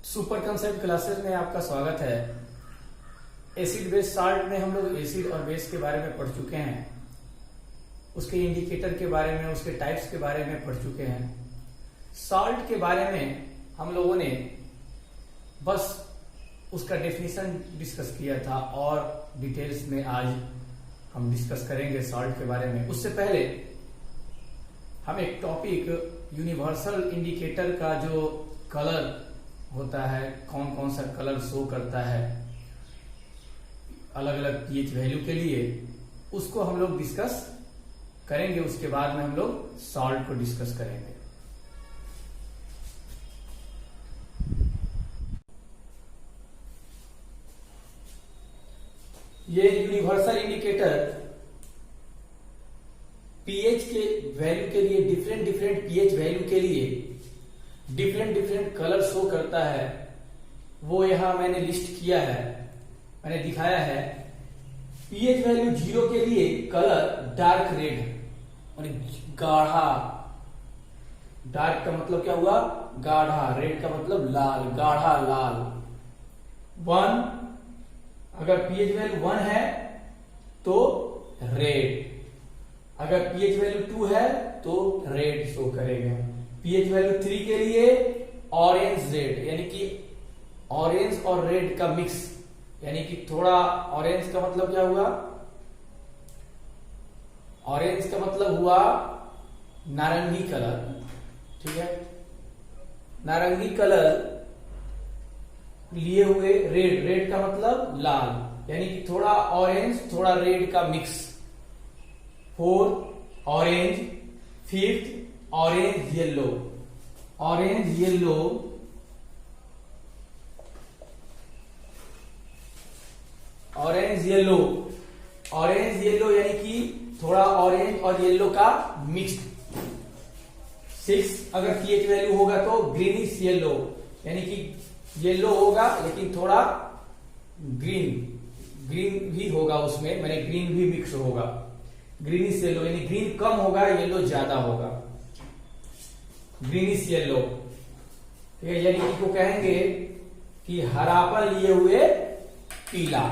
Super concept classes में आपका स्वागत है। एसिड बेस साल्ट में हम लोग एसिड और बेस के बारे में पढ़ चुके हैं, उसके इंडिकेटर के बारे में, उसके टाइप्स के बारे में पढ़ चुके हैं। साल्ट के बारे में हम लोगों ने बस उसका डेफिनेशन डिस्कस किया था और डिटेल्स में आज हम डिस्कस करेंगे साल्ट के बारे में। उससे पहले हम एक टॉपिक यूनिवर्सल इंडिकेटर का जो कलर होता है, कौन कौन सा कलर शो करता है अलग अलग पीएच वैल्यू के लिए, उसको हम लोग डिस्कस करेंगे। उसके बाद में हम लोग सॉल्ट को डिस्कस करेंगे। ये यूनिवर्सल इंडिकेटर पीएच के वैल्यू के लिए, डिफरेंट पीएच वैल्यू के लिए डिफरेंट कलर शो करता है। वो यहां मैंने लिस्ट किया है, मैंने दिखाया है। पीएच वैल्यू 0 के लिए कलर डार्क रेड, गाढ़ा। डार्क का मतलब क्या हुआ? गाढ़ा। रेड का मतलब लाल, गाढ़ा लाल। 1, अगर पीएच वैल्यू 1 है तो रेड, अगर पीएच वैल्यू 2 है तो रेड शो करेगा। पीएच वैल्यू 3 के लिए ऑरेंज रेड, यानी कि ऑरेंज और रेड का मिक्स, यानी कि थोड़ा ऑरेंज का मतलब क्या हुआ? ऑरेंज का मतलब हुआ नारंगी कलर, ठीक है। नारंगी कलर लिए हुए रेड, रेड का मतलब लाल, यानी कि थोड़ा ऑरेंज थोड़ा रेड का mix. 4 orange, 5 orange yellow, orange yellow, orange yellow, orange yellow यानी कि थोड़ा ऑरेंज और येलो का मिक्स। 6 अगर पीएच वैल्यू होगा तो ग्रीनिश येलो, यानी कि येलो होगा लेकिन थोड़ा ग्रीन भी होगा उसमें, मैंने ग्रीन भी मिक्स होगा। ग्रीनिश येलो यानी ग्रीन कम होगा, येलो ज्यादा होगा। ग्रीनिश येलो, ठीक है, यानी कि को कहेंगे कि हरापन लिए हुए पीला।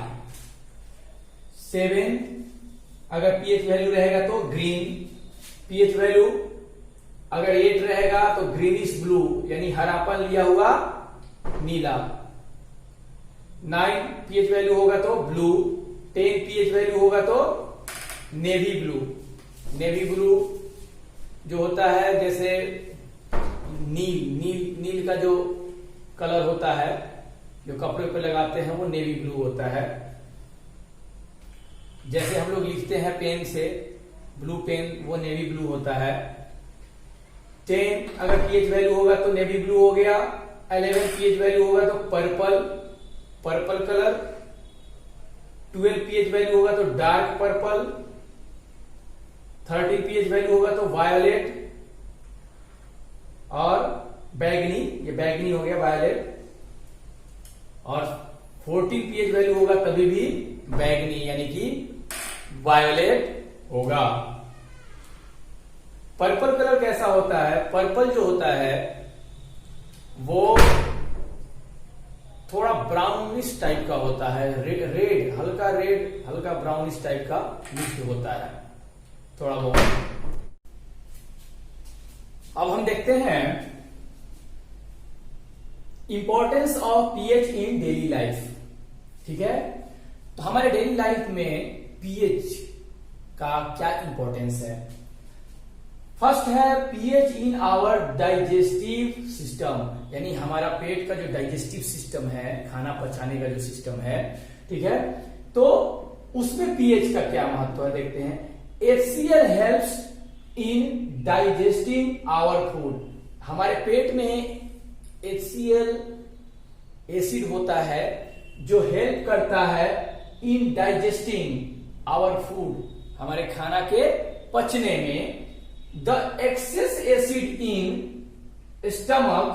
7 अगर पीएच वैल्यू रहेगा तो ग्रीन, पीएच वैल्यू अगर 8 रहेगा तो ग्रीनिश ब्लू, यानी हरापन लिया हुआ नीला। 9 पीएच वैल्यू होगा तो ब्लू। 10 पीएच वैल्यू होगा तो नेवी ब्लू। नेवी ब्लू जो होता है जैसे नील का जो कलर होता है जो कपड़े पे लगाते हैं वो नेवी ब्लू होता है। जैसे हम लोग लिखते हैं पेन से, ब्लू पेन, वो नेवी ब्लू होता है। 10 अगर पीएच वैल्यू होगा तो नेवी ब्लू हो गया। 11 पीएच वैल्यू होगा तो पर्पल कलर। 12 पीएच वैल्यू होगा तो डार्क पर्पल। 13 पीएच वैल्यू होगा तो वायोलेट और बैगनी, ये बैगनी हो गया वायोलेट। और 14 पीएच वैल्यू होगा तभी भी बैगनी, यानी कि वायोलेट होगा। पर्पल कलर कैसा होता है? पर्पल जो होता है वो थोड़ा ब्राउनिश टाइप का होता है। रेड, हल्का ब्राउनिश टाइप का मिक्स होता है थोड़ा बहुत। अब हम देखते हैं importance of pH in daily life, ठीक है। तो हमारे डेली लाइफ में पीएच का क्या इंपॉर्टेंस है? फर्स्ट है pH in our digestive system, यानी हमारा पेट का जो डाइजेस्टिव सिस्टम है, खाना पचाने का जो सिस्टम है, ठीक है, तो उसमें पीएच का क्या महत्व है देखते हैं। HCl helps in digesting our food. हमारे पेट में HCl एसिड होता है जो हेल्प करता है इन डाइजेस्टिंग आवर फूड, हमारे खाना के पचने में। The excess acid in stomach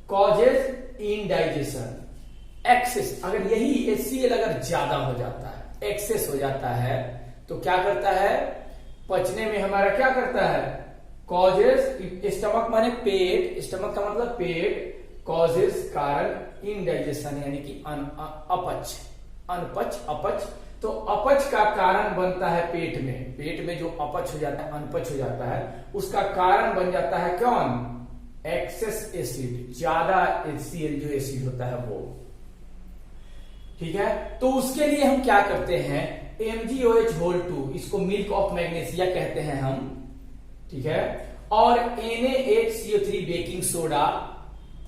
causes indigestion. Excess, अगर यही HCl अगर ज्यादा हो जाता है, एक्सेस हो जाता है, तो क्या करता है? पचने में हमारा क्या करता है? कॉजेस, स्टमक माने पेट, स्टमक का मतलब पेट, कॉजेज कारण, इनडाइजेशन यानी कि अपच, अनपच, अपच। तो अपच का कारण बनता है पेट में, पेट में जो अपच हो जाता है, अनपच हो जाता है, उसका कारण बन जाता है कौन? एक्सेस एसिड, ज्यादा HCl जो एसिड होता है वो। ठीक है, तो उसके लिए हम क्या करते हैं, MgOH2, इसको मिल्क ऑफ मैग्नीशिया कहते हैं हम, ठीक है, और NaHCO3 बेकिंग सोडा,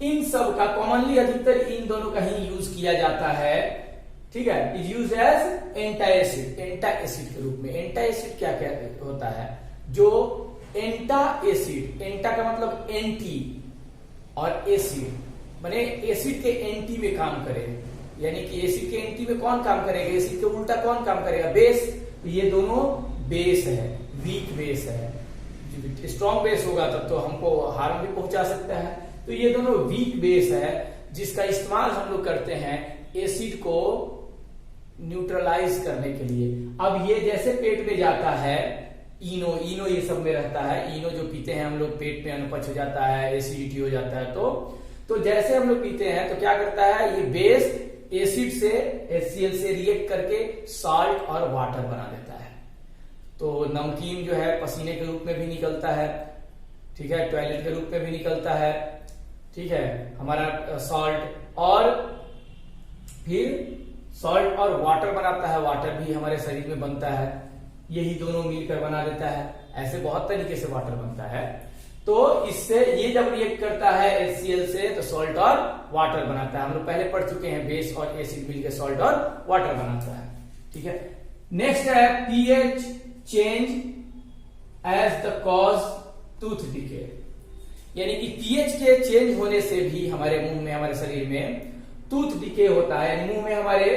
इन सब का कॉमनली अधिकतर इन दोनों का ही यूज किया जाता है। ठीक है, इज यूज एज एंटाएसिड, एंटा एसिड के रूप में। एंटा एसिड क्या क्या होता है? जो एंटा एसिड, एंटा का मतलब एंटी और एसिड, माने एसिड के एंटी में काम करे, यानी कि एसिड के एंटी में कौन काम करेगा? एसिड के उल्टा कौन काम करेगा? बेस। तो ये दोनों बेस है, वीक बेस है। स्ट्रॉन्ग बेस होगा तब तो हमको हार्म भी पहुंचा सकता है। तो ये दोनों वीक बेस है जिसका इस्तेमाल हम लोग करते हैं एसिड को न्यूट्रलाइज करने के लिए। अब ये जैसे पेट में जाता है, इनो, इनो ये सब में रहता है, इनो जो पीते हैं हम लोग, पेट में अनपच हो जाता है, एसिडिटी हो जाता है, तो जैसे हम लोग पीते हैं तो क्या करता है, ये बेस एसिड से, HCl से रिएक्ट करके साल्ट और वाटर बना देता है। तो नमकीन जो है पसीने के रूप में भी निकलता है, ठीक है, टॉयलेट के रूप में भी निकलता है, ठीक है, हमारा सॉल्ट, और फिर सॉल्ट और वाटर बनाता है, वाटर भी हमारे शरीर में बनता है, यही दोनों मिलकर बना देता है। ऐसे बहुत तरीके से वाटर बनता है। तो इससे ये जब रिएक्ट करता है HCl से तो सॉल्ट और वाटर बनाता है। हम लोग पहले पढ़ चुके हैं, बेस और एसिड मिलकर सॉल्ट और वाटर बनाता है। ठीक है, नेक्स्ट है pH change as the cause tooth decay, यानी कि pH के चेंज होने से भी हमारे मुंह में, हमारे शरीर में टूथ डिके होता है। यानी मुंह में हमारे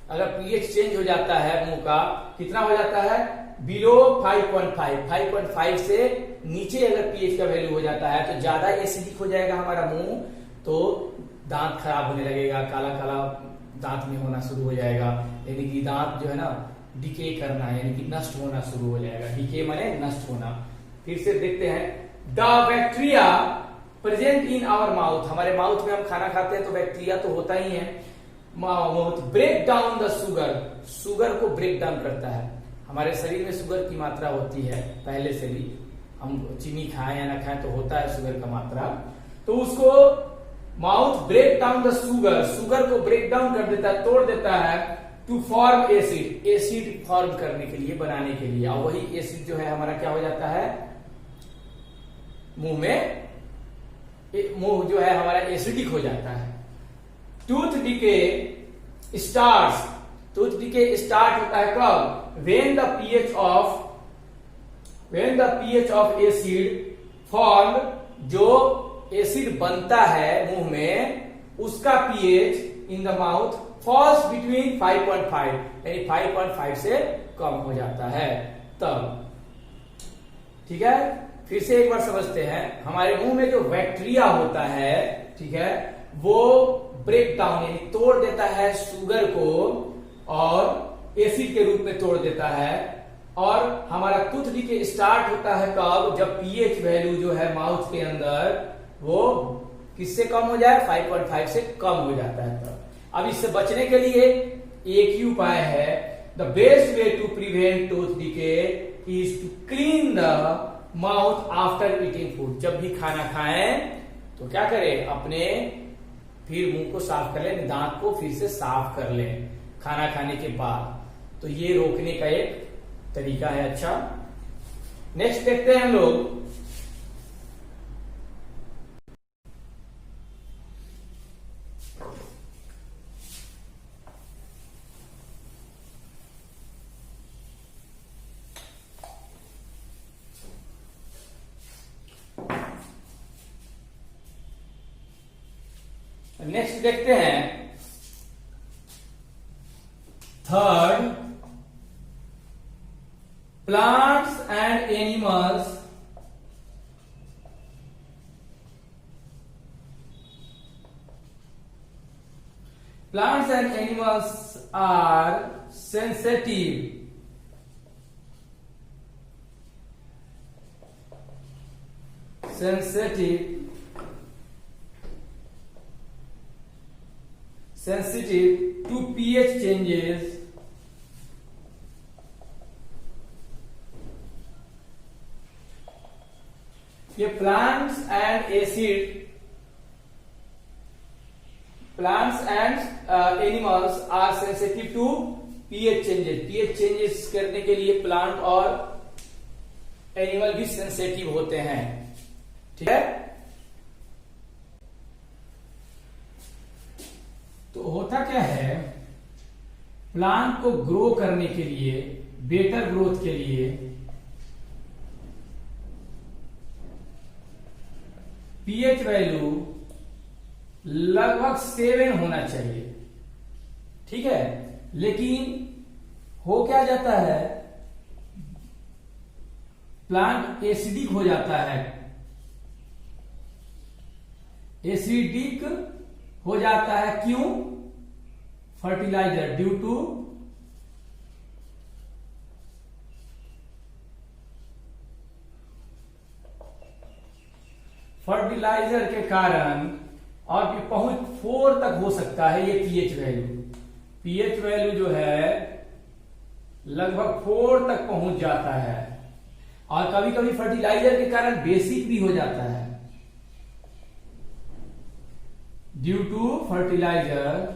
अगर pH चेंज हो जाता है मुंह का, कितना हो जाता है? बिलो 5.5 से नीचे अगर pH का वैल्यू हो जाता है तो ज्यादा एसिडिक हो जाएगा हमारा मुंह, तो दांत खराब होने लगेगा, काला काला दांत में होना शुरू हो जाएगा, यानी कि दांत जो है ना डिके करना, यानी कि नष्ट होना शुरू हो जाएगा। डिके माने नष्ट होना। फिर से देखते हैं, the bacteria present in our mouth, हमारे माउथ में हम खाना खाते हैं तो बैक्टीरिया तो होता ही है। Mouth break down the sugar, sugar को ब्रेक डाउन करता है। हमारे शरीर में शुगर की मात्रा होती है पहले से भी, हम चीनी खाएं या ना खाएं तो होता है शुगर का मात्रा, तो उसको mouth break down the sugar, sugar को ब्रेक डाउन कर देता है, तोड़ देता है, to form acid, acid form करने के लिए, बनाने के लिए। और वही एसिड जो है हमारा क्या हो जाता है मुंह में, मुंह जो है हमारा एसिडिक हो जाता है। Tooth decay starts, tooth decay start होता है कब? when the pH of acid formed, जो एसिड बनता है मुंह में, उसका pH in the mouth falls between 5.5, यानी 5.5 से कम हो जाता है तब। ठीक है, फिर से एक बार समझते हैं, हमारे मुंह में जो बैक्टीरिया होता है, ठीक है, वो ब्रेक डाउन यानी तोड़ देता है शुगर को और एसिड के रूप में तोड़ देता है। और हमारा टूथ डिके स्टार्ट होता है कब? जब pH वैल्यू जो है माउथ के अंदर वो किससे कम हो जाए? 5.5 से कम हो जाता है तब। अब इससे बचने के लिए एक ही उपाय है, the best way to prevent tooth decay is to clean the mouth after eating food. जब भी खाना खाएं तो क्या करें? अपने फिर मुंह को साफ कर लें, दांत को फिर से साफ कर लें खाना खाने के बाद। तो ये रोकने का एक तरीका है। अच्छा, नेक्स्ट देखते हैं हम लोग, नेक्स्ट देखते हैं third, plants and animals are sensitive sensitive to pH changes ये plants and animals are sensitive to pH changes. pH changes करने के लिए प्लांट और एनिमल भी सेंसिटिव होते हैं, ठीक है। तो होता क्या है, प्लांट को ग्रो करने के लिए, बेटर ग्रोथ के लिए पीएच वैल्यू लगभग 7 होना चाहिए, ठीक है। लेकिन हो क्या जाता है, प्लांट एसिडिक हो जाता है, एसिडिक हो जाता है। क्यों? फर्टिलाइजर, ड्यू टू फर्टिलाइजर के कारण, और भी पहुंच 4 तक हो सकता है ये पीएच वैल्यू। पीएच वैल्यू जो है लगभग 4 तक पहुंच जाता है, और कभी कभी फर्टिलाइजर के कारण बेसिक भी हो जाता है, ड्यू टू फर्टिलाइजर।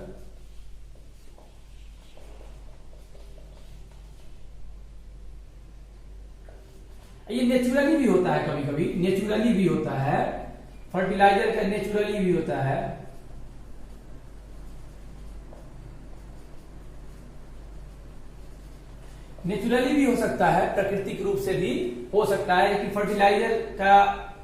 ये नेचुरली भी होता है, कभी कभी नेचुरली भी होता है, फर्टिलाइजर का नेचुरली भी होता है। नेचुरली भी हो सकता है, प्राकृतिक रूप से भी हो सकता है, लेकिन फर्टिलाइजर का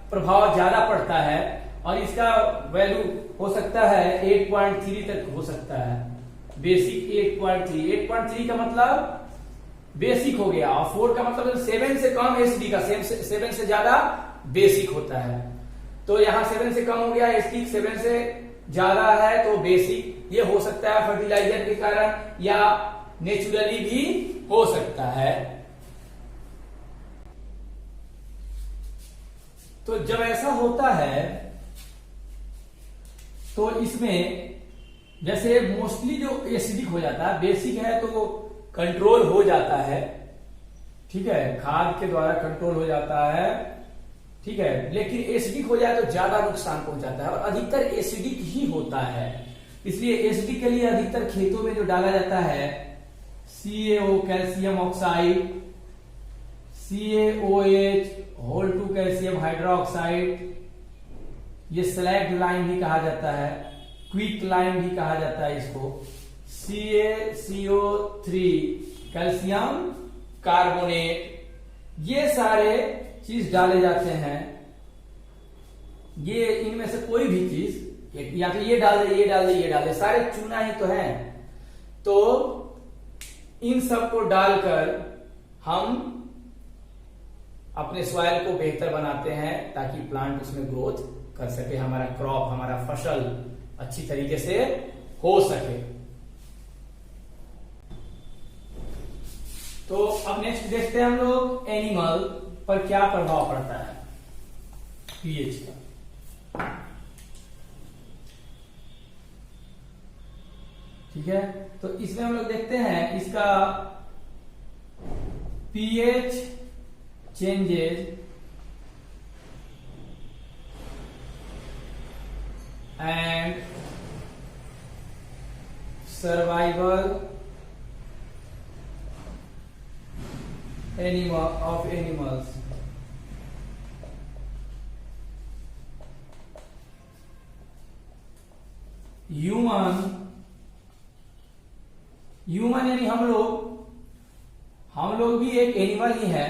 प्रभाव ज्यादा पड़ता है और इसका वैल्यू हो सकता है 8.3 तक हो सकता है। बेसिक 8.3 का मतलब बेसिक हो गया, और 4 का मतलब 7 से कम एसिडी का, 7 से ज्यादा बेसिक होता है। तो यहां 7 से कम हो गया एसिडिक, 7 से ज्यादा है तो बेसिक। ये हो सकता है फर्टिलाइजर के कारण या नेचुरली भी हो सकता है। तो जब ऐसा होता है तो इसमें जैसे मोस्टली जो एसिडिक हो जाता है, बेसिक है तो कंट्रोल हो जाता है, ठीक है, खाद के द्वारा कंट्रोल हो जाता है, ठीक है। लेकिन एसिडिक हो जाए तो ज्यादा नुकसान पहुंचाता है, और अधिकतर एसिडिक ही होता है। इसलिए एसिडिक के लिए अधिकतर खेतों में जो डाला जाता है CaO calcium oxide, CaOH whole 2 calcium hydroxide, ये स्लैग्ड लाइम भी कहा जाता है, क्विक लाइम भी कहा जाता है इसको, CaCO3 कैल्शियम कार्बोनेट, ये सारे चीज डाले जाते हैं। ये इनमें से कोई भी चीज, या तो ये डाल दे, ये डाल दे, ये डाल दे, सारे चूना ही तो है। तो इन सब को डालकर हम अपने सॉइल को बेहतर बनाते हैं ताकि प्लांट उसमें ग्रोथ कर सके, हमारा क्रॉप, हमारा फसल अच्छी तरीके से हो सके। तो अब नेक्स्ट देखते हैं हम लोग एनिमल पर क्या प्रभाव पड़ता है पीएच का, ठीक है। तो इसमें हम लोग देखते हैं इसका pH changes and survival of animals। Human यानी हम लोग भी एक एनिमल ही है,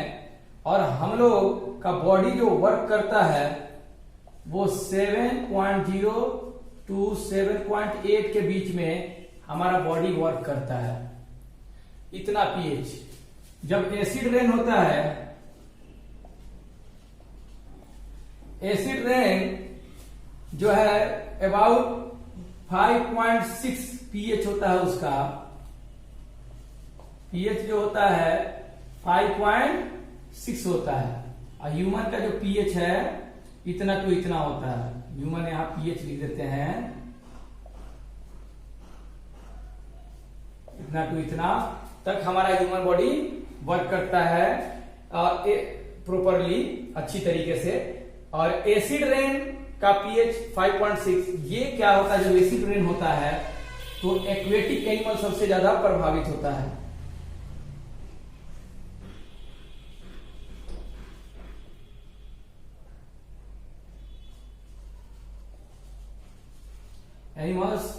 और हम लोग का बॉडी जो वर्क करता है वो 7.0 to 7.8 के बीच में हमारा बॉडी वर्क करता है, इतना पीएच। जब एसिड रेन होता है, एसिड रेन जो है अबाउट 5.6 पीएच होता है, उसका पीएच जो होता है 5.6 होता है, और ह्यूमन का जो पीएच है इतना तो इतना होता है। ह्यूमन यहां पीएच लिख देते हैं इतना टू इतना तक हमारा ह्यूमन बॉडी वर्क करता है प्रॉपरली, अच्छी तरीके से। और एसिड रेन का पीएच 5.6, ये क्या होता है, जब एसिड रेन होता है तो एक्वेटिक एनिमल सबसे ज्यादा प्रभावित होता है। एनिमल्स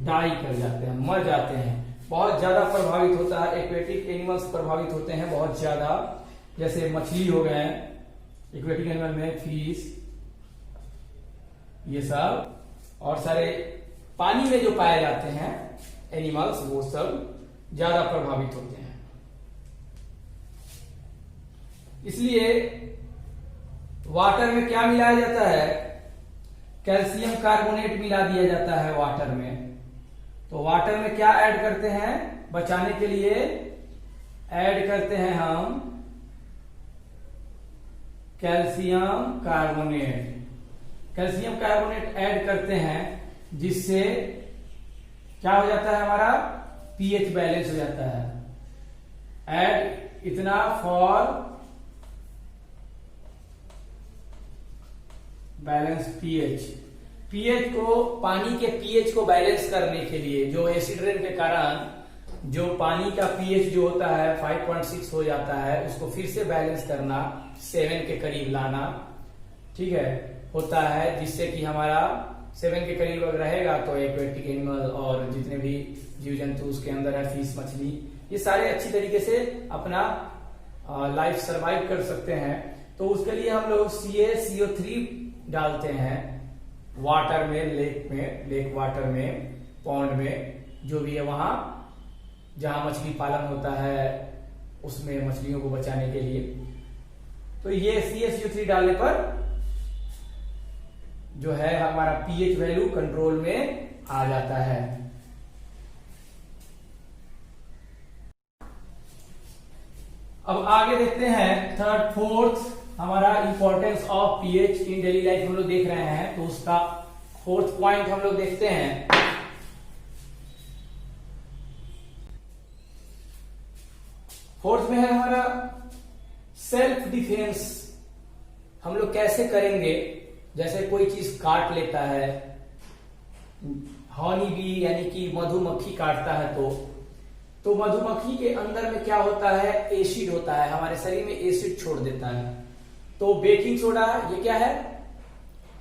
डाई कर जाते हैं, मर जाते हैं, बहुत ज्यादा प्रभावित होता है। एक्वेटिक एनिमल्स प्रभावित होते हैं बहुत ज्यादा, जैसे मछली हो गए एक्वेटिक एनिमल में, फिश, ये सब, और सारे पानी में जो पाए जाते हैं एनिमल्स, वो सब ज्यादा प्रभावित होते हैं। इसलिए वाटर में क्या मिलाया जाता है, कैल्शियम कार्बोनेट मिला दिया जाता है वाटर में। तो वाटर में क्या ऐड करते हैं, बचाने के लिए ऐड करते हैं हम calcium carbonate. Calcium carbonate add करते हैं, जिससे क्या हो जाता है, हमारा पीएच बैलेंस हो जाता है। ऐड इतना फॉर बैलेंस पीएच। पीएच को, पानी के पीएच को बैलेंस करने के लिए, जो एसिड रेन के कारण जो पानी का पीएच जो होता है 5.6 हो जाता है, उसको फिर से बैलेंस करना, 7 के करीब लाना, ठीक है, होता है, जिससे कि हमारा 7 के करीब अगर रहेगा तो एक्वेटिक एनिमल और जितने भी जीव जंतु उसके अंदर है, फिश, मछली, ये सारे अच्छी तरीके से अपना लाइफ सरवाइव कर सकते हैं। तो उसके लिए हम लोग CaCO3 डालते हैं वाटर में, लेक वाटर में, पॉन्ड में, जो भी है वहां जहां मछली पालन होता है, उसमें मछलियों को बचाने के लिए। तो ये CaCO3 डालने पर जो है हमारा पीएच वैल्यू कंट्रोल में आ जाता है। अब आगे देखते हैं थर्ड फोर्थ, हमारा importance of pH in daily life हम लोग देख रहे हैं। तो उसका फोर्थ पॉइंट हम लोग देखते हैं। फोर्थ में है हमारा सेल्फ डिफेंस। हम लोग कैसे करेंगे, जैसे कोई चीज काट लेता है, हनी बी यानी कि मधुमक्खी काटता है, तो मधुमक्खी के अंदर में क्या होता है, एसिड होता है, हमारे शरीर में एसिड छोड़ देता है। तो बेकिंग सोडा, ये क्या है,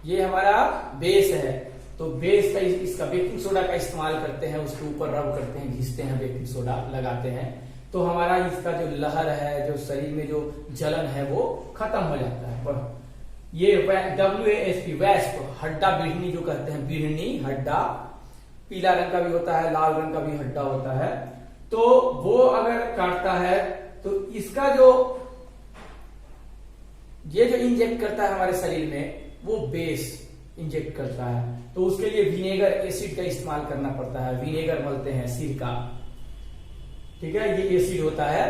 ये हमारा बेस है। तो बेस का, इसका बेकिंग सोडा का इस्तेमाल करते हैं, उसके ऊपर रब करते हैं, घिसते हैं, बेकिंग सोडा लगाते हैं, तो हमारा इसका जो लहर है, जो शरीर में जो जलन है, वो खत्म हो जाता है। ये WASP, वैस्प, हड्डा बिढ़नी जो कहते हैं, बिढ़नी हड्डा, पीला रंग का भी होता है, लाल रंग का भी हड्डा होता है। तो वो अगर काटता है तो इसका जो, ये जो इंजेक्ट करता है हमारे शरीर में, वो बेस इंजेक्ट करता है। तो उसके लिए विनेगर एसिड का इस्तेमाल करना पड़ता है। विनेगर मलते हैं सिर का, ठीक है, ये एसिड होता है।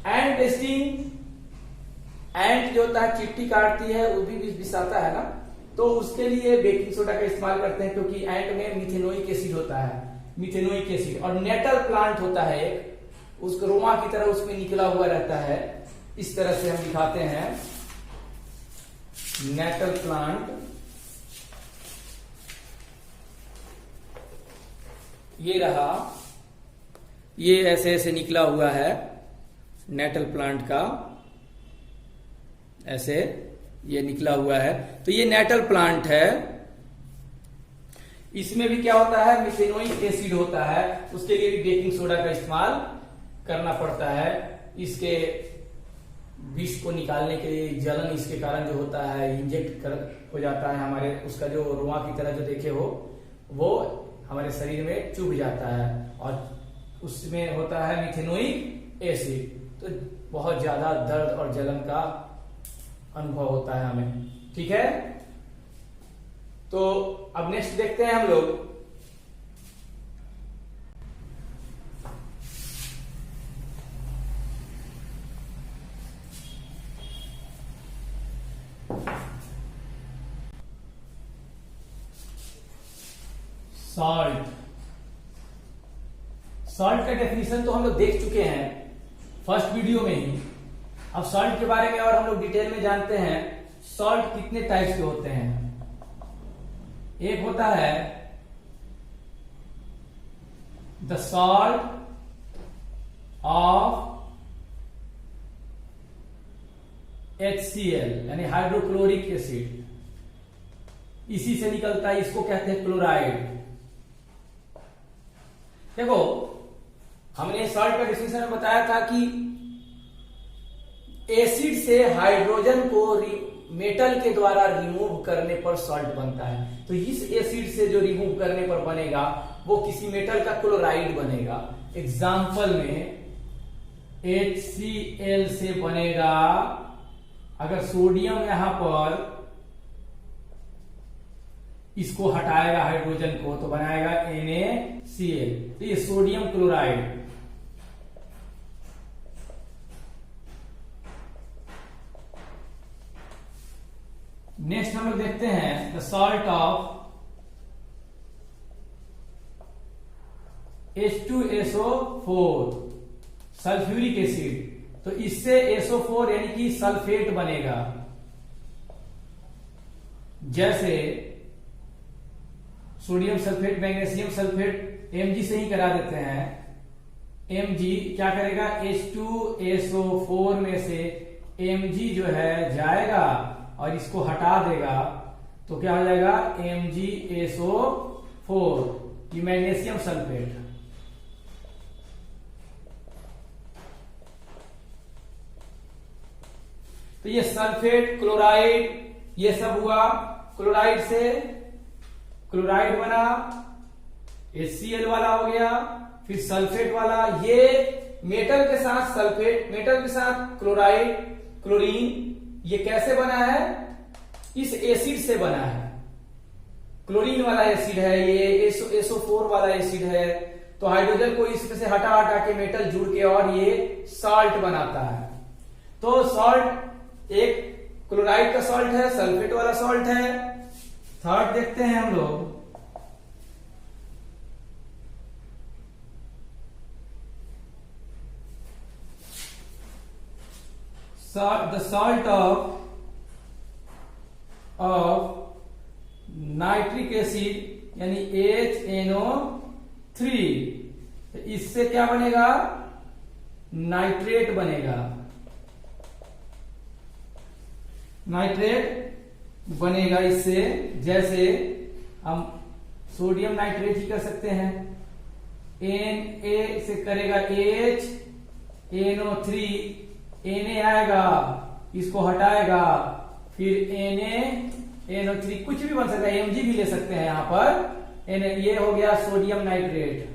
एंड टेस्टिंग, एंट जो होता है चींटी काटती है, वो भी विषाता है ना, तो उसके लिए बेकिंग सोडा का इस्तेमाल करते हैं, क्योंकि एंट में मिथेनोइक एसिड होता है, मिथेनोइक एसिड। और नेटल प्लांट होता है एक, उसको रोमा की तरह उसमें निकला हुआ रहता है, इस तरह से हम दिखाते हैं, नेटल प्लांट, ये रहा, ये ऐसे ऐसे निकला हुआ है नेटल प्लांट का, ऐसे ये निकला हुआ है। तो ये नेटल प्लांट है, इसमें भी क्या होता है, मिथेनोइक एसिड होता है, उसके लिए भी बेकिंग सोडा का इस्तेमाल करना पड़ता है। इसके विष को निकालने के लिए, जलन इसके कारण जो होता है, इंजेक्ट हो जाता है हमारे, उसका जो रुआ की तरह जो देखे हो, वो हमारे शरीर में चुभ जाता है, और उसमें होता है मिथेनोइक एसिड। तो बहुत ज्यादा दर्द और जलन का अनुभव होता है हमें, ठीक है। तो अब नेक्स्ट देखते हैं हम लोग, सॉल्ट। सॉल्ट का डेफिनेशन तो हम लोग देख चुके हैं फर्स्ट वीडियो में ही। अब सॉल्ट के बारे में और हम लोग डिटेल में जानते हैं। सॉल्ट कितने टाइप्स के होते हैं? एक होता है द सॉल्ट ऑफ HCl यानी हाइड्रोक्लोरिक एसिड, इसी से निकलता है, इसको कहते हैं क्लोराइड। देखो हमने सॉल्ट का डिस्कशन में बताया था कि एसिड से हाइड्रोजन को मेटल के द्वारा रिमूव करने पर सॉल्ट बनता है। तो इस एसिड से जो रिमूव करने पर बनेगा वो किसी मेटल का क्लोराइड बनेगा। एग्जाम्पल में HCl से बनेगा, अगर सोडियम यहां पर इसको हटाएगा हाइड्रोजन को तो बनाएगा NaCl, तो ये सोडियम क्लोराइड। नेक्स्ट हम लोग देखते हैं the salt of H2SO4 sulphuric acid. तो इससे SO4 यानी कि सल्फेट बनेगा। जैसे sodium sulphate, magnesium sulphate Mg से ही करा देते हैं। Mg क्या करेगा, H2SO4 में से Mg जो है जाएगा और इसको हटा देगा तो क्या हो जाएगा MgSO4, ये मैग्नीशियम सल्फेट। तो ये सल्फेट, क्लोराइड, ये सब हुआ। क्लोराइड से क्लोराइड बना, HCl वाला हो गया, फिर सल्फेट वाला। ये मेटल के साथ सल्फेट, मेटल के साथ क्लोराइड, क्लोरीन, ये कैसे बना है, इस एसिड से बना है। क्लोरीन वाला एसिड है, ये SO4 वाला एसिड है। तो हाइड्रोजन को इसमें से हटा हटा के मेटल जुड़ के और ये सॉल्ट बनाता है। तो सॉल्ट एक क्लोराइड का सॉल्ट है, सल्फेट वाला सॉल्ट है। थर्ड देखते हैं हम लोग, the salt of nitric acid यानी HNO3। इससे क्या बनेगा, नाइट्रेट बनेगा। नाइट्रेट बनेगा इससे। जैसे हम सोडियम नाइट्रेट ही कर सकते हैं, Na से करेगा HNO3, Na आएगा, इसको हटाएगा, फिर NaNO3, कुछ भी बन सकता है, Mg भी ले सकते हैं यहां पर। ये हो गया सोडियम नाइट्रेट।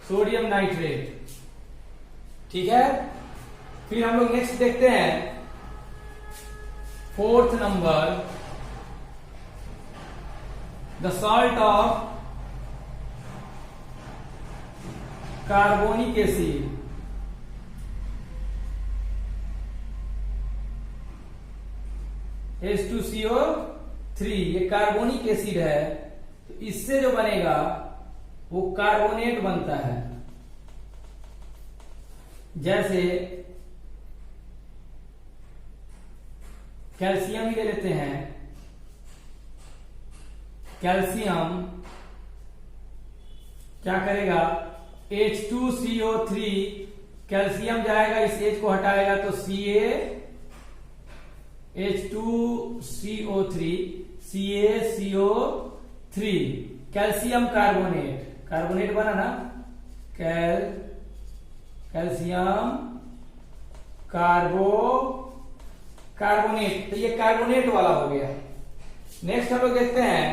सोडियम नाइट्रेट, ठीक है। फिर हम लोग नेक्स्ट देखते हैं fourth number, the salt of carbonic acid. H2CO3, ये कार्बोनिक एसिड है। तो इससे जो बनेगा वो कार्बोनेट बनता है। जैसे कैल्शियम ही ले लेते हैं। कैल्शियम क्या करेगा, H2CO3, कैल्शियम जाएगा, इस H को हटाएगा तो H2CO3, CaCO3, calcium carbonate. Carbonate बना ना, कैल्शियम कार्बोनेट। तो ये कार्बोनेट वाला हो गया। नेक्स्ट हम लोग देखते हैं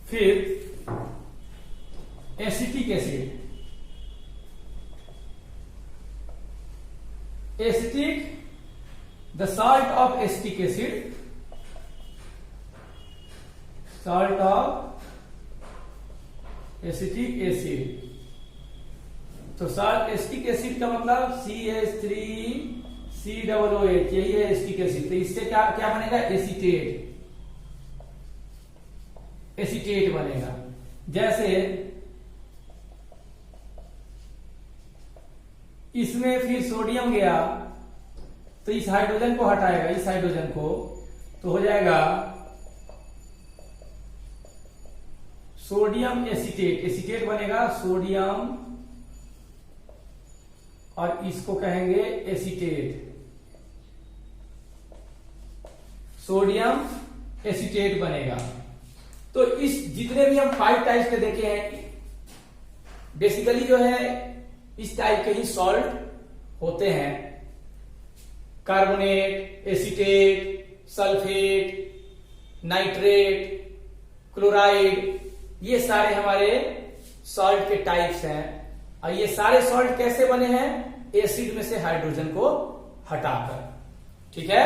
फिर acetic acid. Acetic, the salt of acetic acid, salt of acetic acid. तो सॉल्ट एसिटिक एसिड का मतलब CH3 COOH, यही है एसिटिक एसिड। तो इससे क्या क्या बनेगा? एसीटेट बनेगा। जैसे इसमें फिर सोडियम गया तो इस हाइड्रोजन को हटाएगा, इस हाइड्रोजन को, तो हो जाएगा सोडियम एसीटेट। एसीटेट बनेगा सोडियम, और इसको कहेंगे एसीटेट, सोडियम एसीटेट बनेगा। तो इस जितने भी हम 5 टाइप्स के देखे हैं, बेसिकली जो है इस टाइप के ही सॉल्ट होते हैं। Carbonate, acetate, sulphate, nitrate, chloride, ये सारे हमारे सॉल्ट के टाइप्स हैं। और ये सारे सॉल्ट कैसे बने हैं? एसिड में से हाइड्रोजन को हटाकर। ठीक है।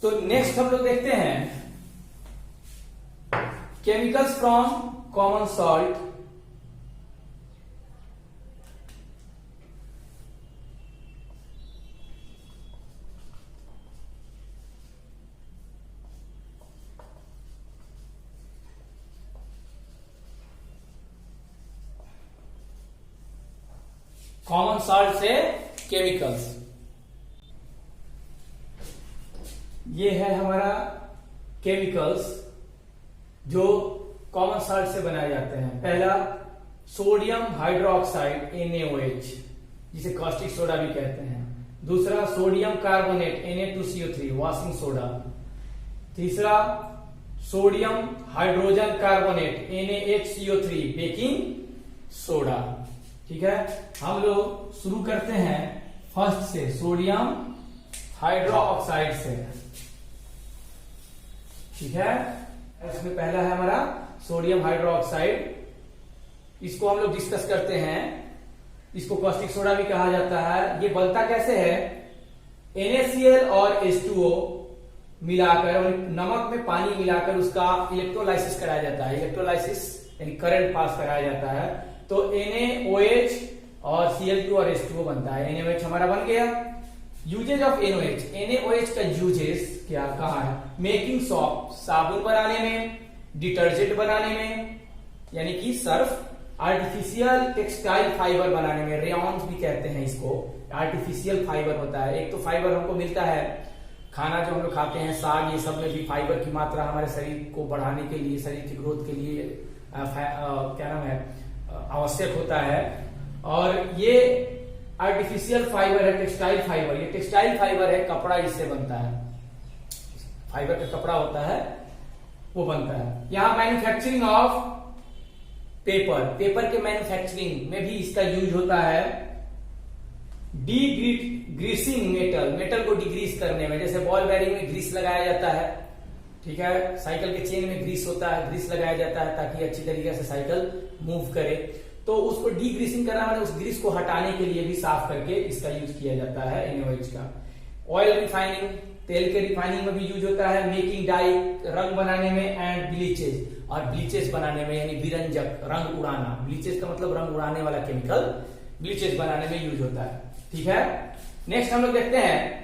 तो नेक्स्ट हम लोग देखते हैं chemicals from common salt. Common salt से केमिकल्स, ये है हमारा केमिकल्स जो कॉमन सॉल्ट से बनाए जाते हैं। पहला सोडियम हाइड्रोक्साइड NaOH, जिसे कॉस्टिक सोडा भी कहते हैं। दूसरा sodium carbonate Na2CO3 washing soda. तीसरा sodium hydrogen carbonate NaHCO3 baking soda. ठीक है। हम लोग शुरू करते हैं फर्स्ट से, सोडियम हाइड्रोक्साइड से। ठीक है। इसमें पहला है हमारा सोडियम हाइड्रोक्साइड। इसको हम लोग डिस्कस करते हैं। इसको कॉस्टिक सोडा भी कहा जाता है। ये बनता कैसे है? NaCl और H2O मिलाकर और नमक में पानी मिलाकर उसका इलेक्ट्रोलाइसिस कराया जाता है। इलेक्ट्रोलाइसिस यानी करंट पास कराया जाता है। तो NaOH और Cl2 और H2O बनता है। NaOH हमारा बन गया। यूजेज ऑफ NaOH, NaOH का यूजेस क्या कहा है? मेकिंग सॉप, साबुन बनाने में, डिटर्जेंट बनाने में यानी कि सर्फ, आर्टिफिशियल टेक्सटाइल फाइबर बनाने में, रेयॉन्स भी कहते हैं इसको, आर्टिफिशियल फाइबर होता है। एक तो फाइबर हमको मिलता है, खाना जो हम लोग खाते हैं, साग, ये सब में भी फाइबर की मात्रा हमारे शरीर को बढ़ाने के लिए, शरीर की ग्रोथ के लिए क्या नाम है, आवश्यक होता है। और ये आर्टिफिशियल फाइबर है, टेक्सटाइल फाइबर। ये टेक्सटाइल फाइबर है, कपड़ा इससे बनता है, फाइबर का कपड़ा होता है वो बनता है। यहां मैन्युफैक्चरिंग ऑफ पेपर, पेपर के मैन्युफैक्चरिंग में भी इसका यूज होता है। ग्रीसिंग मेटल, मेटल को डिग्रीस करने में, जैसे बॉल बेयरिंग में ग्रीस लगाया जाता है। ठीक है। साइकिल के चेन में ग्रीस होता है, ग्रीस लगाया जाता है ताकि अच्छी तरीके से साइकिल मूव करे। तो उसको डीग्रीसिंग करना मतलब उस ग्रीस को हटाने के लिए भी, साफ करके इसका यूज किया जाता है NaOH का। ऑयल रिफाइनिंग, तेल के रिफाइनिंग में भी यूज होता है। मेकिंग डाई, रंग बनाने में, एंड ब्लीचेज, और ब्लीचेज बनाने में यानी विरंजक, रंग उड़ाना। ब्लीचेज का मतलब रंग उड़ाने वाला केमिकल, ब्लीचेज बनाने में यूज होता है। ठीक है। नेक्स्ट हम लोग देखते हैं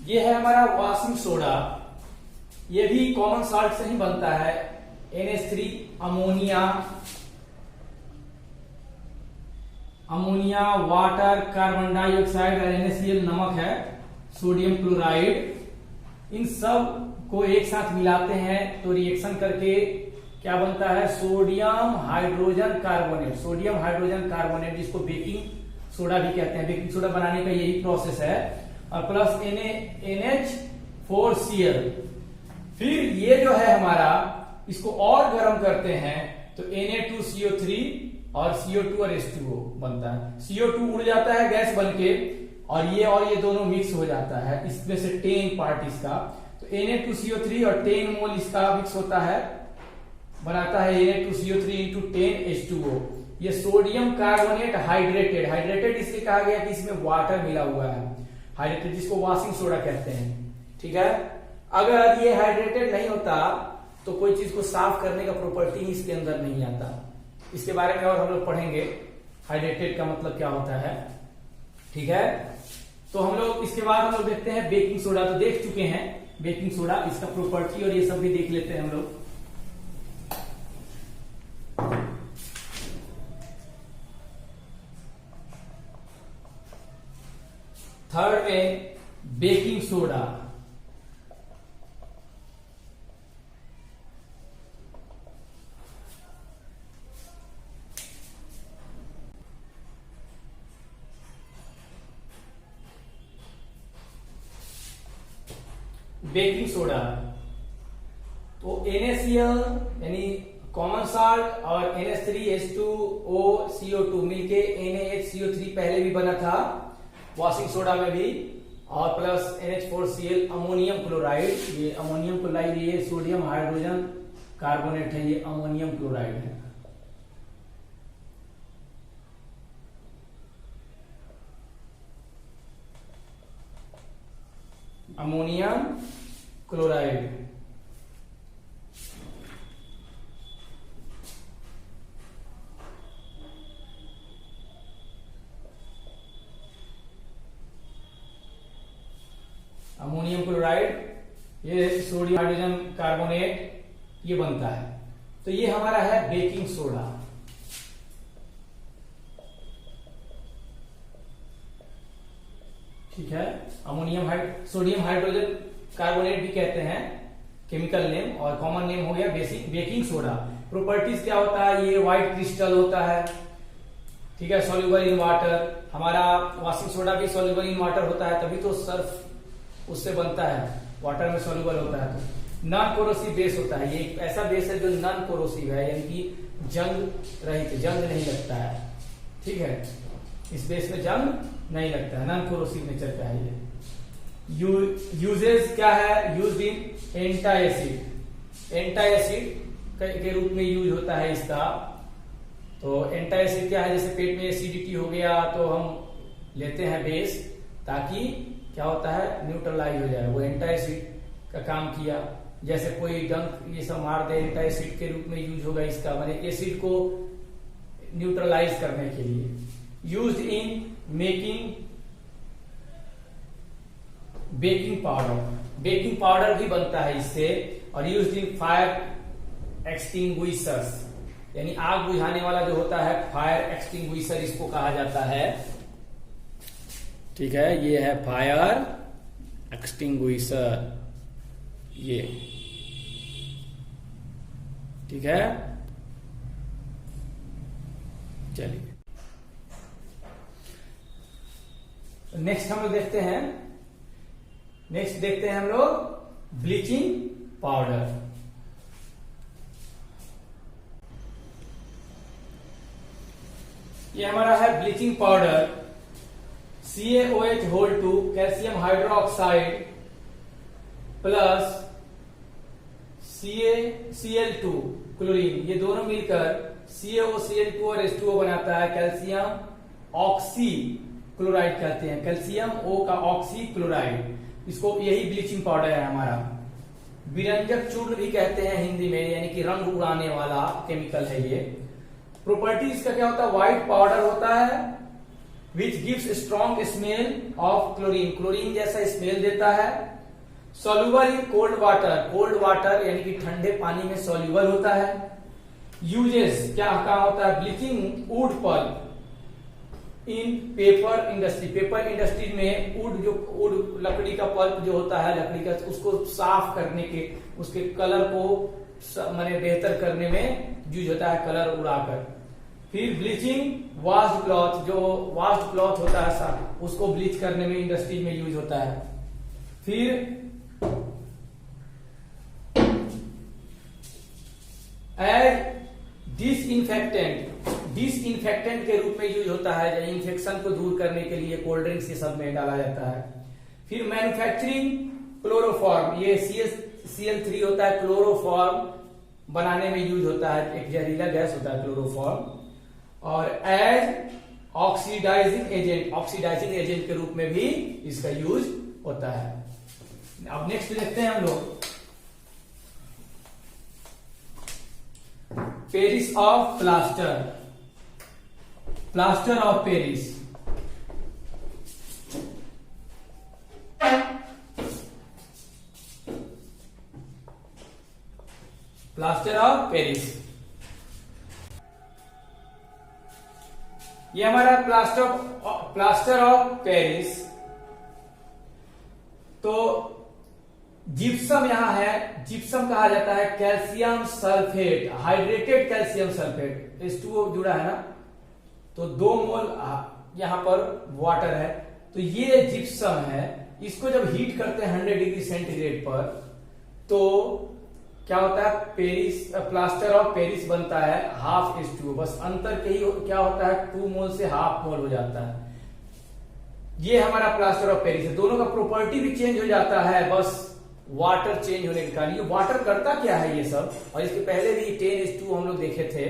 ये है हमारा वॉशिंग सोडा। ये भी कॉमन सॉल्ट से ही बनता है। NH3 ammonia, water, carbon dioxide और NaCl नमक है, सोडियम क्लोराइड। इन सब को एक साथ मिलाते हैं तो रिएक्शन करके क्या बनता है? Sodium hydrogen carbonate. Sodium hydrogen carbonate जिसको बेकिंग सोडा भी कहते हैं। बेकिंग सोडा बनाने का यही प्रोसेस है। और प्लस NH4Cl। फिर ये जो है हमारा, इसको और गर्म करते हैं तो Na2CO3 और CO2 और H2O बनता है। CO2 उड़ जाता है गैस बनके, और ये दोनों मिक्स हो जाता है। इसमें से 10 पार्ट इसका, तो Na2CO3 और 10 मोल इसका मिक्स होता है, बनाता है Na2CO3 × 10 H2O। ये सोडियम कार्बोनेट हाइड्रेटेड, हाइड्रेटेड इसलिए कहा गया कि इसमें वाटर मिला हुआ है, हाइड्रेटेड जिसको वॉशिंग सोडा कहते हैं। ठीक है, अगर ये हाइड्रेटेड नहीं होता तो कोई चीज को साफ करने का प्रॉपर्टी इसके अंदर नहीं आता। इसके बारे में और हम लोग पढ़ेंगे, हाइड्रेटेड का मतलब क्या होता है। ठीक है, तो हम लोग इसके बाद हम लोग देखते हैं बेकिंग सोडा। तो देख चुके हैं बेकिंग सोडा, इसका प्रॉपर्टी और ये सब भी देख लेते हैं हम लोग। थर्ड में बेकिंग सोडा। बेकिंग सोडा तो NaCl यानी कॉमन साल्ट और NH3H2O CO2 मिलके NaHCO3 पहले भी बना था वॉशिंग सोडा में भी, और प्लस NH4Cl अमोनियम क्लोराइड। ये अमोनियम क्लोराइड, ये सोडियम हाइड्रोजन कार्बोनेट है, ये अमोनियम क्लोराइड है। Ammonium chloride. अमोनियम क्लोराइड, ये सोडियम हाइड्रोजन कार्बोनेट, ये बनता है। तो ये हमारा है बेकिंग सोडा। ठीक है, सोडियम हाइड्रोजन कार्बोनेट भी कहते हैं केमिकल नेम, और कॉमन नेम हो गया बेकिंग सोडा। प्रॉपर्टीज क्या होता है, ये व्हाइट क्रिस्टल होता है। ठीक है, सॉल्युबल इन वाटर, हमारा वॉशिंग सोडा भी सॉल्युबल इन वाटर होता है, तभी तो सर्फ उससे बनता है, वाटर में सॉल्युबल होता है। तो नॉन कोरोसिव बेस होता है, ये एक ऐसा बेस है जो नॉन कोरोसिव है, यानी कि जंग रहित, जंग नहीं लगता है। ठीक है, इस बेस में जंग नहीं लगता है, नॉन कोरोसिव नेचर का है ये। यूजेस क्या है, यूज इन एंटाएसिड, एंटाएसिड के रूप में यूज होता है इसका। तो एंटाएसिड क्या है, जैसे पेट में एसिडिटी हो गया तो हम लेते हैं बेस, ताकि क्या होता है, न्यूट्रलाइज हो जाए, वो एंटाएसिड का काम किया। जैसे कोई डंक ये सब मार दे, एंटाएसिड के रूप में यूज होगा इसका, माने एसिड को न्यूट्रलाइज करने के लिए। Used in making baking powder, baking powder भी बनता है इससे। और यूज्ड इन फायर एक्सटिंग्विशर्स, यानी आग बुझाने वाला जो होता है, फायर एक्सटिंग्विशर इसको कहा जाता है। ठीक है, ये है फायर एक्सटिंग्विशर, ये। ठीक है, चलिए नेक्स्ट हम लोग देखते हैं, नेक्स्ट देखते हैं हम लोग ब्लीचिंग पाउडर। ये हमारा है bleaching powder, CaOH2 calcium hydroxide plus Cl2 chlorine, ये दोनों मिलकर CaOCl2 और H2O बनाता है कैल्शियम ऑक्सी क्लोराइड कहते हैं, कैल्शियम O का ऑक्सी क्लोराइड। इसको, यही ब्लीचिंग पाउडर है हमारा। विरंजक चूर्ण भी कहते हैं हिंदी में, यानी कि रंग उड़ाने वाला केमिकल है ये। प्रॉपर्टी इसका क्या होता है, व्हाइट पाउडर होता है, which gives strong smell of chlorine, chlorine जैसा स्मेल देता है। Soluble in cold water, cold water यानी कि ठंडे पानी में सॉल्युबल होता है। यूजेस क्या होता है, ब्लीचिंग वुड पल्प इन पेपर इंडस्ट्री, पेपर इंडस्ट्री में वुड लकड़ी का पल्प जो होता है, लकड़ी का, उसको साफ करने के, उसके कलर को माने बेहतर करने में यूज होता है, कलर उड़ाकर। फिर ब्लीचिंग वॉश्ड क्लॉथ, जो वॉश्ड क्लॉथ होता है साफ, उसको ब्लीच करने में इंडस्ट्री में यूज होता है। फिर एज डिसइंफेक्टेंट, डिसइंफेक्टेंट के रूप में यूज होता है, जो इन्फेक्शन को दूर करने के लिए कोल्ड ड्रिंक्स ये सब में डाला जाता है। फिर मैन्युफैक्चरिंग क्लोरोफॉर्म, ये Cl3 होता है, क्लोरोफॉर्म बनाने में यूज होता है, एक जहरीला गैस होता है क्लोरोफॉर्म। और एज ऑक्सीडाइजिंग एजेंट के रूप में भी इसका यूज होता है। अब नेक्स्ट देखते हैं हम लोग Paris of plaster of Paris. Plaster of Paris, ये हमारा प्लास्टर ऑफ पेरिस। तो जिप्सम यहां है, जिप्सम कहा जाता है calcium sulphate, hydrated calcium sulphate, H2O जुड़ा है ना, तो 2 मोल यहां पर वाटर है, तो ये जिप्सम है। इसको जब हीट करते हैं 100 डिग्री सेंटीग्रेड पर, तो क्या होता है, प्लास्टर ऑफ पेरिस बनता है हाफ H2O। बस अंतर क्या होता है, 2 मोल से हाफ मोल हो जाता है। ये हमारा प्लास्टर ऑफ पेरिस है। दोनों का प्रॉपर्टी भी चेंज हो जाता है, बस वाटर चेंज होने के कारण। ये वाटर करता क्या है ये सब, और इसके पहले भी 10H2 हम लोग देखे थे,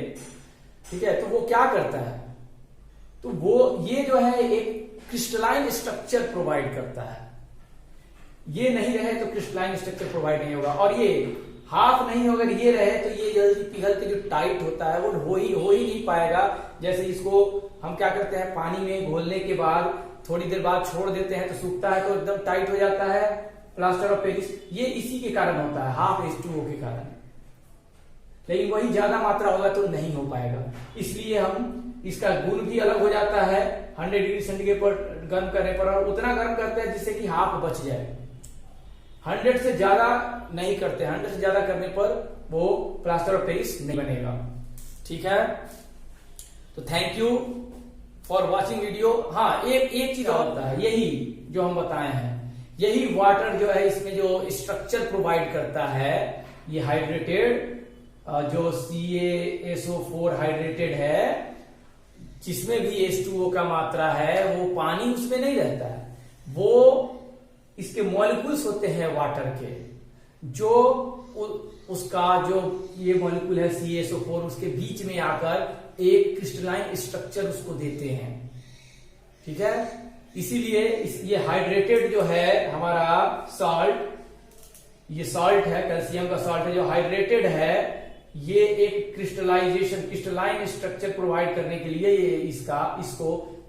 ठीक है। तो वो क्या करता है, तो वो ये जो है एक क्रिस्टलाइन स्ट्रक्चर प्रोवाइड करता है। ये नहीं रहे तो क्रिस्टलाइन स्ट्रक्चर प्रोवाइड नहीं होगा, और ये हाफ नहीं होगा, ये रहे तो ये जल्दी पिघल के जो टाइट होता है वो हो ही नहीं पाएगा। जैसे इसको हम क्या करते हैं, पानी में घोलने के बाद थोड़ी देर बाद छोड़ देते हैं तो सूखता है, तो एकदम टाइट हो जाता है प्लास्टर ऑफ पेरिस। ये इसी के कारण होता है, हाफ H2O के कारण। लेकिन वही ज्यादा मात्रा होगा तो नहीं हो पाएगा, इसलिए हम इसका गुण भी अलग हो जाता है 100 डिग्री सेंटीग्रेड पर गर्म करने पर, और उतना गर्म करते हैं जिससे कि हाफ बच जाए। 100 से ज्यादा नहीं करते, 100 से ज्यादा करने पर वो प्लास्टर ऑफ पेरिस नहीं बनेगा, ठीक है। तो thank you for watching video. हाँ, एक चीज और होता है, यही जो हम बताए हैं, यही वाटर जो है इसमें जो स्ट्रक्चर प्रोवाइड करता है, ये हाइड्रेटेड जो CaSO4 हाइड्रेटेड है, जिसमें भी H2O का मात्रा है, वो पानी उसमें नहीं रहता है, वो इसके मॉलिक्यूल्स होते हैं वाटर के, जो उसका जो ये मॉलिक्यूल है CaSO4, उसके बीच में आकर एक क्रिस्टलाइन स्ट्रक्चर उसको देते हैं, ठीक है। इसीलिए ये हाइड्रेटेड जो है हमारा सॉल्ट, ये सॉल्ट है, कैल्शियम का सॉल्ट है जो हाइड्रेटेड है, ये एक क्रिस्टलाइन स्ट्रक्चर प्रोवाइड करने के लिए ये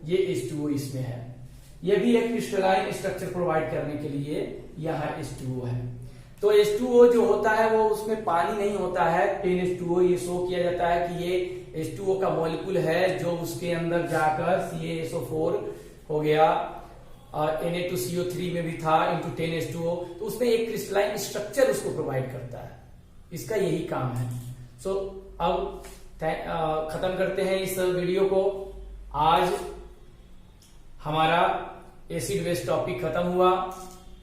H2O इसमें है। ये भी एक क्रिस्टलाइन स्ट्रक्चर प्रोवाइड करने के लिए यहाँ H2O है। तो H2O जो होता है वो उसमें पानी नहीं होता है, 10H2O ये शो किया जाता है कि ये H2O का मॉलिक्यूल है जो उसके अंदर जाकर CaSO4 हो गया और Na2CO3 में भी था इंटू 10H2O, तो उसमें एक क्रिस्टलाइन स्ट्रक्चर उसको प्रोवाइड करता है, इसका यही काम है। सो अब खत्म करते हैं इस वीडियो को। आज हमारा एसिड बेस टॉपिक खत्म हुआ।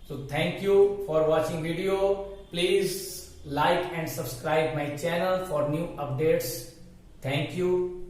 So thank you for watching video. Please like and subscribe my channel for new updates. Thank you.